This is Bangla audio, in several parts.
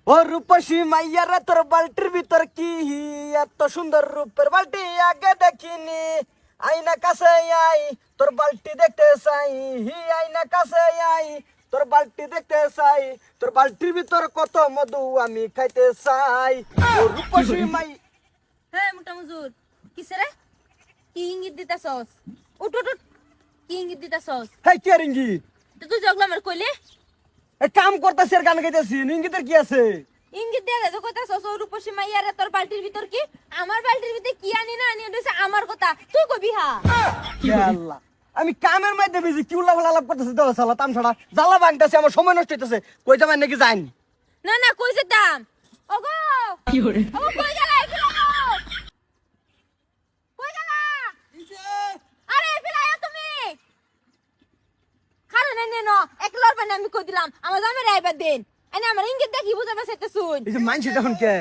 ও রূপসী মাইয়ারে তোর বালটির ভিতর কি এত সুন্দর রূপের বালটি আগে দেখিনি। আইনা কাছে আই তোর বালটি দেখতে চাই, আইনা কাছে আই তোর বালটি দেখতে চাই, তোর বালটির ভিতর কত মধু আমি খাইতে চাই। ও রূপসী মাই হ্যাঁ মোটা মজুর কিসে রে? কি ইঙ্গিত দিতাছস? উঠ উঠ উঠ। কি ইঙ্গিত দিতাছস? হেই কি রিঙ্গি তো তুই জগলা আমার কইলে এ কাম করতেছি আর গান গাইতেছি, ইঙ্গিতের কি আছে? ইঙ্গিত দিয়ে তো কইতাছস ও রূপসী মাইয়ারে তোর বালতির ভিতর কি? আমার বালতির ভিতর কি আনি না আনি এটা আমার কথা, তুই কবি হা। ইয়া আল্লাহ, আমি কামের মধ্যে বিজি কি উল্লাহ আলাপ করতেছি দেওয়া সালা তামছাড়া জ্বালা ভাঙতেছে, আমার সময় নষ্ট হইতেছে। কই যাবেন নাকি যাইন? না না কই যেতাম? ওগো কি করে? ওগো কই গেলা ফিলাও? কই গেলা? আরে ফিলাও তুমি। খালো না নেনো একলার বানে আমি কই দিলাম আমার জামাই রাইবা দেন। এনে আমার ইঙ্গিত দেখি বুঝাবে সেটা শুন। এই যে মাইনছে তখন কে?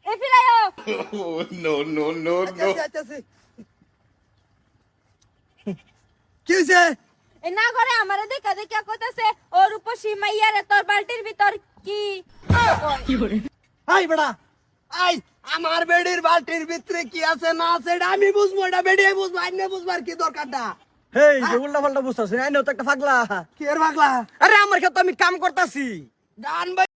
এ Filao Oh, no, no, no, no. কি হইছে? এ না করে আমারে দেখা দেখা কইতাছে ও রূপসী মাইয়ারে তোর বালতির ভিতর কি? আই বেড়া আই, আমার বেডির বালতির ভিতরে কি আছে না আছে এটা আমি বুঝবো, এটা বেডি বুঝবো, আইনে বুঝবার কি দরকারটা? হেই যে উল্টা পাল্টা বুঝতাছ, আইনেও তো একটা পাগলা। কি এর পাগলা? আরে আমার ক্ষেত্রে আমি কাম করতাছি, গান